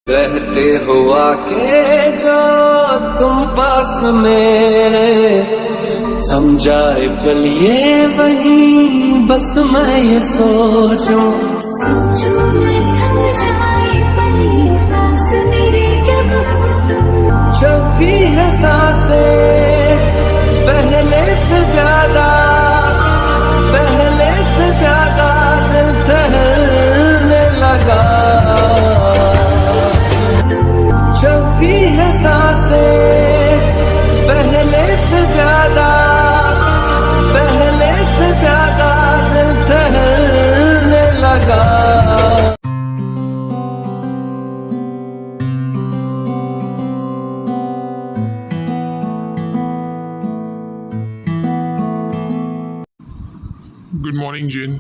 रहते हो आके जो तुम पास मेरे, थम जाए पल ये वही बस मैं ये सोचूं मैं थम जाए पल ये पास मेरे जब तुम चलती है सांसें पहले से ज्यादा, पहले से ज्यादा दिल ठहरने लगा, चलती है सांसें पहले से ज्यादा, पहले से ज्यादा दिल ठहरने लगा। गुड मॉर्निंग जेन।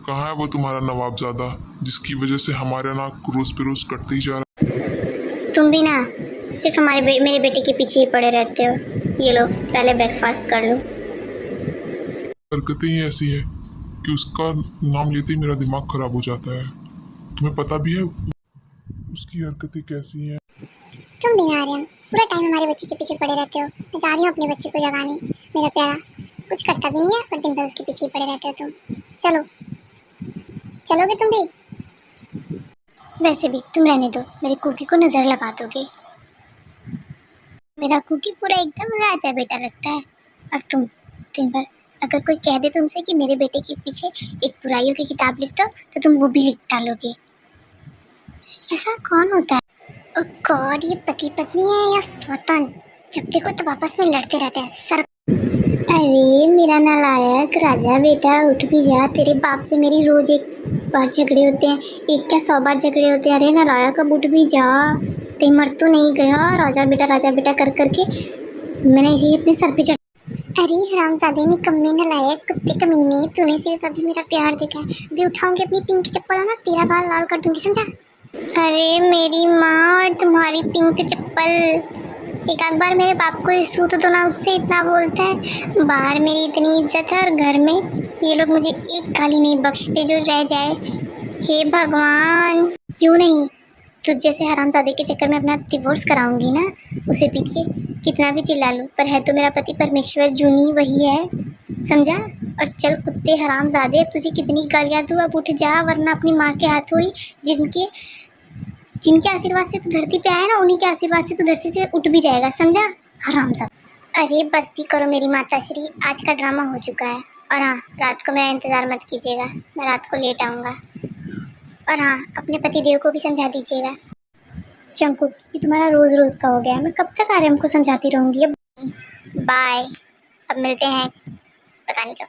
कहाँ है वो तुम्हारा नवाबजादा जिसकी वजह से हमारा नाक रोज पे रोज कटते ही जा रहा तुम भी ना सिर्फ मेरे बेटे के पीछे ही पड़े रहते हो। ये लो पहले ब्रेकफास्ट कर लो। है। हरकतें ही ऐसी है कि उसका नाम लेते ही मेरा दिमाग खराब हो जाता है। तुम्हें पता भी है उसकी हरकतें कैसी हैं। तुम भी ना आर्यन पूरा टाइम हमारे बच्चे के पीछे पड़े रहते हो। मैं जा रही हूँ अपने बच्चे को जगाने। मेरा प्यारा कुछ करता भी नहीं है और दिन भर उसके पीछे ही पड़े रहते हो तुम। चलो चलोगे तुम भी? वैसे भी तुम रहने दो, मेरी कुकी को नज़र लगा दोगे। मेरा कुकी पूरा एकदम राजा बेटा लगता है। और तुम दिन भर अगर कोई कह दे तुमसे कि मेरे बेटे के पीछे एक बुराइयों की किताब लिख दो तो तुम वो भी लिख डालोगे। ऐसा कौन होता है? ओह गॉड, ये पति पत्नी है या स्वतंत्र? जब देखो तो आपस में लड़ते रहते हैं सर। अरे मेरा नालायक राजा बेटा उठ भी जा। तेरे बाप से मेरी रोज एक बार झगड़े होते हैं, एक क्या 100 बार झगड़े होते हैं। अरे नालायक अब उठ भी जा, कहीं मर तो नहीं गया? राजा बेटा कर करके मैंने इसे अपने सर पे चढ़। अरे हरामजादे निकम्मे नालायक कुत्ते कमीने, तूने सिर्फ अभी मेरा प्यार देखा है। अभी उठाऊंगी अपनी पिंक चप्पल और ना तेरा गाल लाल कर दूंगी, समझा? अरे मेरी माँ और तुम्हारी पिंक चप्पल। एक आध बार मेरे बाप को सूत तो ना, उससे इतना बोलता है। बाहर मेरी इतनी इज्जत है और घर में ये लोग मुझे एक गाली नहीं बख्शते जो रह जाए। हे भगवान, क्यों नहीं तुझ जैसे हरामजादे के चक्कर में अपना डिवोर्स कराऊंगी ना। उसे पीछे कितना भी चिल्ला लूँ पर है तो मेरा पति परमेश्वर जूनी वही है, समझा? और चल कुत्ते हरामजादे, अब तुझे कितनी गालियाँ दूँ, अब उठ जा वरना अपनी माँ के हाथों ही जिनके आशीर्वाद से तू धरती पे आया ना, उन्हीं के आशीर्वाद से तू धरती से उठ भी जाएगा, समझा हरामजादा। अरे बस भी करो मेरी माता श्री, आज का ड्रामा हो चुका है। और हाँ, रात को मेरा इंतज़ार मत कीजिएगा, मैं रात को लेट आऊँगा। और हाँ, अपने पति देव को भी समझा दीजिएगा। चंकू, ये तुम्हारा रोज़ रोज़ का हो गया है, मैं कब तक आर्यन को समझाती रहूँगी। अब बाय, अब मिलते हैं पता नहीं कब।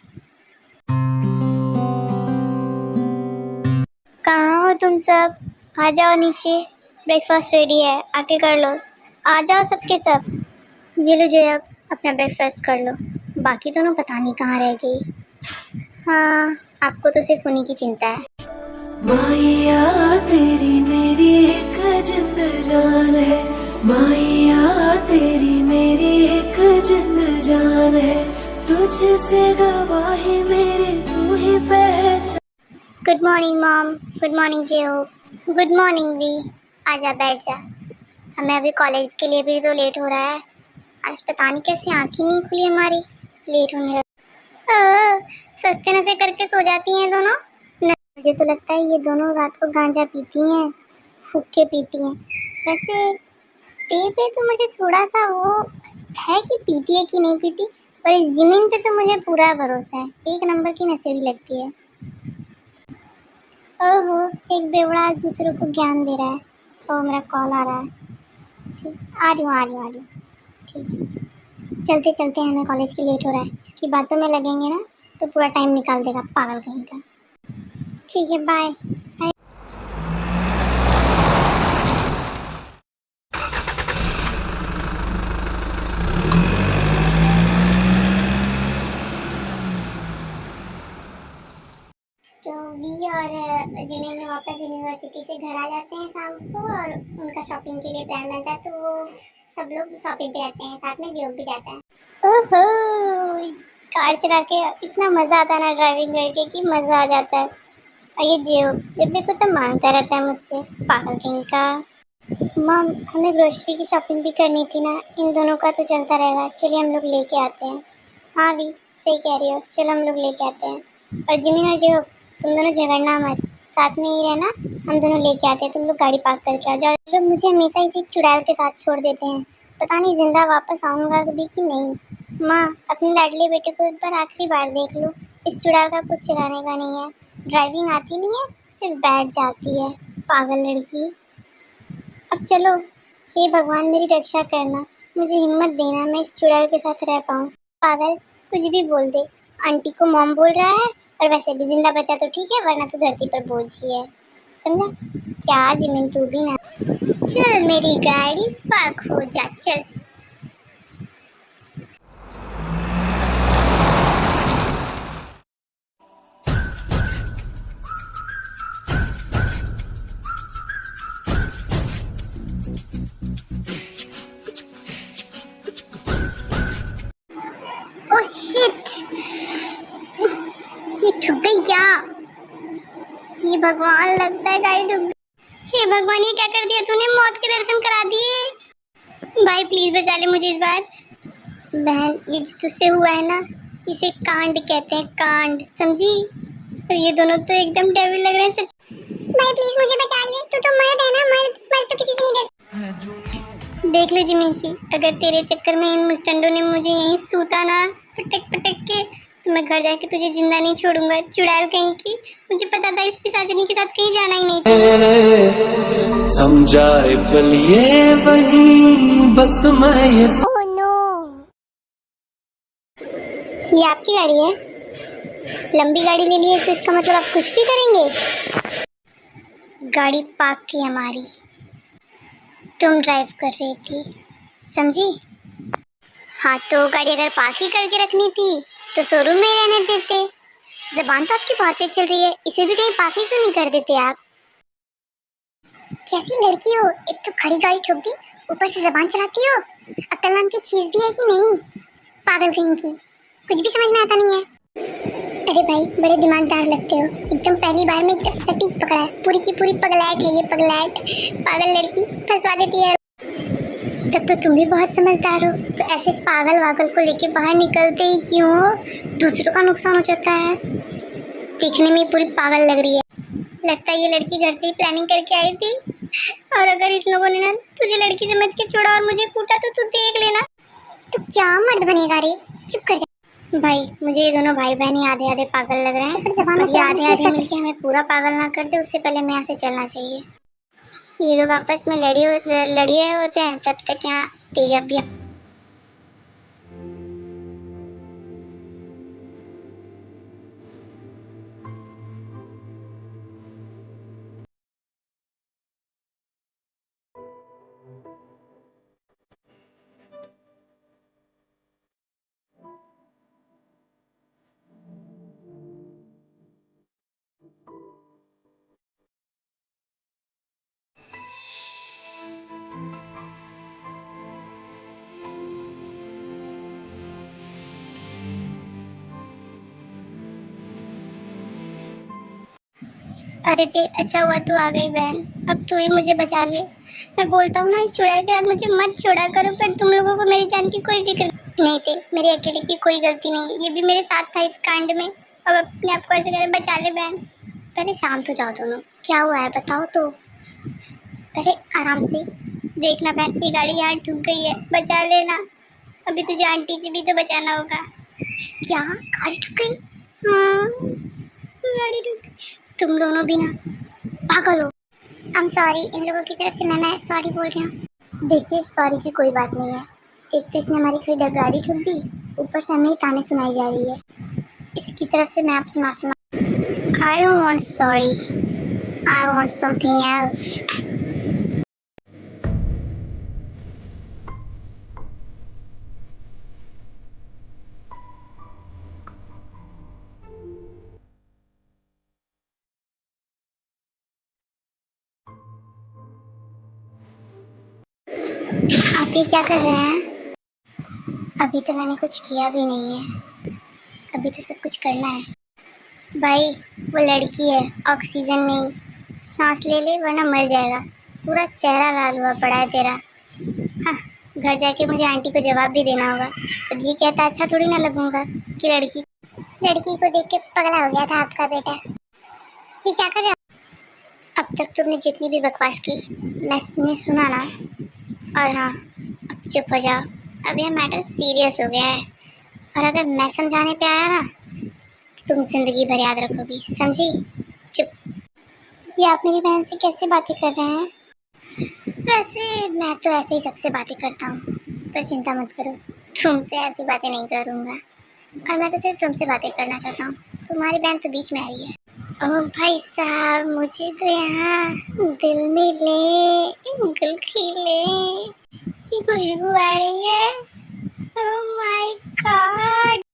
कहाँ हो तुम सब? आ जाओ नीचे, ब्रेकफास्ट रेडी है, आके कर लो। आ जाओ सबके सब। ये लो जय, अब अपना ब्रेकफास्ट कर लो। बाकी दोनों पता नहीं कहाँ रह गई। हाँ, आपको तो सिर्फ उन्हीं की चिंता है। माया तेरी मेरी एक जिंद जान है, माया तेरी मेरी एक जिंद जान है, तुझसे गवाही मेरी तू ही पहचान। Good morning mom, good morning जेहो, गुड मॉर्निंग वी। आजा बैठ जा, हमें अभी कॉलेज के लिए भी तो लेट हो रहा है। आज पता नहीं कैसे आँख ही नहीं खुली हमारी, लेट होने लगा। सस्ते नशे करके सो जाती हैं दोनों। मुझे तो लगता है ये दोनों रात को गांजा पीती हैं, हुक्के पीती हैं। वैसे ते पे तो मुझे थोड़ा सा वो है कि पीती है कि नहीं पीती, पर इस ज़मीन पे तो मुझे पूरा भरोसा है, एक नंबर की नशेड़ी लगती है। ओहो, एक बेवड़ा दूसरे को ज्ञान दे रहा है। ओह मेरा कॉल आ रहा है, ठीक आ रही हूँ ठीक। चलते चलते हमें कॉलेज की लेट हो रहा है। इसकी बातों में लगेंगे ना तो पूरा टाइम निकाल देगा पागल कहीं का। ठीक है बाय। तो वी और जिमिन वापस यूनिवर्सिटी से घर आ जाते हैं शाम को और उनका शॉपिंग के लिए प्लान बनता है, तो वो सब लोग शॉपिंग पे रहते हैं, साथ में जियो भी जाता है। ओहो, कार चला के इतना मज़ा आता है ना ड्राइविंग करके कि मज़ा आ जाता है। और ये जियो जब देखो तब मांगता रहता है मुझसे, पागल कहीं का। मम हमें ग्रोसरी की शॉपिंग भी करनी थी ना, इन दोनों का तो चलता रहेगा। चलिए हम लोग लेके आते हैं। हाँ भी सही कह रही हो, चलो हम लोग लेके आते हैं। और जिमिन और जो तुम दोनों झगड़ना मत, साथ में ही रहना। हम दोनों लेके आते हैं, तुम लोग गाड़ी पार्क करके आ जाओ। लोग मुझे हमेशा इसी चुड़ैल के साथ छोड़ देते हैं, पता नहीं जिंदा वापस आऊँगा भी कि नहीं। माँ अपने लाडले बेटे को एक बार आखिरी बार देख लो, इस चुड़ैल का कुछ चलाने का नहीं है, ड्राइविंग आती नहीं है, सिर्फ बैठ जाती है, पागल लड़की। अब चलो, हे भगवान मेरी रक्षा करना, मुझे हिम्मत देना, मैं इस चुड़ैल के साथ रह पाऊँ। पागल कुछ भी बोल दे, आंटी को मॉम बोल रहा है, और वैसे भी जिंदा बचा तो ठीक है, वरना तो धरती पर बोझ ही है, समझा? क्या जिमिन तू भी ना। चल मेरी गाड़ी पार्क हो जा, चल। ओह शिट, ये ठुक गई क्या? ये भगवान, लगता है गाड़ी ठुक गई। हे भगवान, ये क्या कर दिया तूने, मौत के दर्शन करा दिए। भाई प्लीज बचा ले मुझे इस बार। बहन ये जो तुझसे हुआ है ना, इसे कांड कहते हैं, कांड, समझी? और ये दोनों तो एकदम डेविल लग रहे हैं सच। भाई प्लीज मुझे बचा ले, तू तो मर्द है ना, मर्द तो किसी से नहीं डरता। देख ले जिमिनशी, अगर तेरे चक्कर में इन मुस्टंडों ने मुझे यहीं सूता ना पटक पटक के, तो मैं घर जाके तुझे जिंदा नहीं छोड़ूंगा, चुड़ैल कहीं की। मुझे पता था इस पिशाचिनी के साथ कहीं जाना ही नहीं चाहिए। समझाए पलिए वही बस मैं ये। ओह नो, ये आपकी गाड़ी है? लंबी गाड़ी ले ली है तो इसका मतलब आप कुछ भी करेंगे? गाड़ी पार्क की हमारी, तुम ड्राइव कर रही थी, समझी? हाँ तो गाड़ी अगर पार्क ही करके रखनी थी तो शोरूम में रहने देते। जबान तो आपकी बहुत तेज चल रही है, इसे भी कहीं पार्क ही क्यों नहीं कर देते आप? कैसी लड़की हो, एक तो खड़ी गाड़ी ठोक दी, ऊपर से जबान चलाती हो। अक्ल नाम की चीज भी है कि नहीं? पागल कहीं की, कुछ भी समझ में आता नहीं है। अरे भाई बड़े दिमागदार लगते हो, एकदम पहली बार में एकदम सटीक पकड़ा है। पूरी की पूरी पगलैट है ये, पगलैट, पागल लड़की फंसवा देती है। तब तो तुम भी बहुत समझदार हो, तो ऐसे पागल वागल को लेके बाहर निकलते ही क्यों हो? दूसरों का नुकसान हो जाता है। देखने में पूरी पागल लग रही है, लगता है ये लड़की घर से ही प्लानिंग करके आई थी। और अगर इस लोगों ने ना तुझे लड़की समझ के छोड़ा और मुझे कूटा तो तू देख लेना। तू क्या मर्द बनेगा रे, चुप कर जा। भाई मुझे ये दोनों भाई बहन ही आधे आधे पागल लग रहे हैं, ये आधे आधे मिलके हमें पूरा पागल ना कर दे, उससे पहले हमें यहाँ से चलना चाहिए। ये लोग आपस में लड़िए होते हैं, तब तक यहाँ तेजा भी। अरे दे, अच्छा हुआ तू आ गई बहन, अब तू ही मुझे बचा ले। मैं बोलता हूँ ना इस चुड़ैल के साथ मुझे मत छोड़ा करो, पर तुम लोगों को मेरी जान की कोई फिक्र नहीं थी। मेरी अकेले की कोई गलती नहीं, ये भी मेरे साथ था इस कांड में। अब अपने आप को ऐसे करे, बचा ले बहन। पहले शांत हो जाओ दोनों, क्या हुआ है बताओ तो, पहले आराम से। देखना बहन ये गाड़ी यहाँ ठुक गई है, बचा लेना। अभी तुझे आंटी से भी तो बचाना होगा। क्या गाड़ी ठुक गई? हाँ गाड़ी ठुक गई। तुम दोनों भी ना पागल हो। आई एम सॉरी, इन लोगों की तरफ से मैं सॉरी बोल रही हूँ। देखिए सॉरी की कोई बात नहीं है, एक तो इसने हमारी खड़ी गाड़ी ठुक दी, ऊपर से हमें ताने सुनाई जा रही है। इसकी तरफ से मैं आपसे माफी मांग। I don't want sorry, I want something else. आप ये क्या कर रहे हैं? अभी तो मैंने कुछ किया भी नहीं है, अभी तो सब कुछ करना है। भाई वो लड़की है, ऑक्सीजन नहीं, सांस ले ले वरना मर जाएगा। पूरा चेहरा लाल हुआ पड़ा है तेरा। हाँ, घर जाके मुझे आंटी को जवाब भी देना होगा। अब ये कहता अच्छा थोड़ी ना लगूंगा कि लड़की को देख के पगला हो गया था आपका बेटा। ये क्या कर रहे हो? अब तक तुमने जितनी भी बकवास की मैंने सुना ना। और हाँ, अब चुप हो जाओ। अब यह मैटर सीरियस हो गया है, और अगर मैं समझाने पे आया ना तो तुम जिंदगी भर याद रखोगी, समझी? चुप। ये आप मेरी बहन से कैसे बातें कर रहे हैं? वैसे मैं तो ऐसे ही सबसे बातें करता हूँ, पर चिंता मत करो, तुमसे ऐसी बातें नहीं करूँगा। और मैं तो सिर्फ तुमसे बातें करना चाहता हूँ, तुम्हारी बहन तो बीच में आ रही है। ओह भाई साहब, मुझे तो यहाँ दिल मिले गुल खिले की खुशबू आ रही है। Oh my God.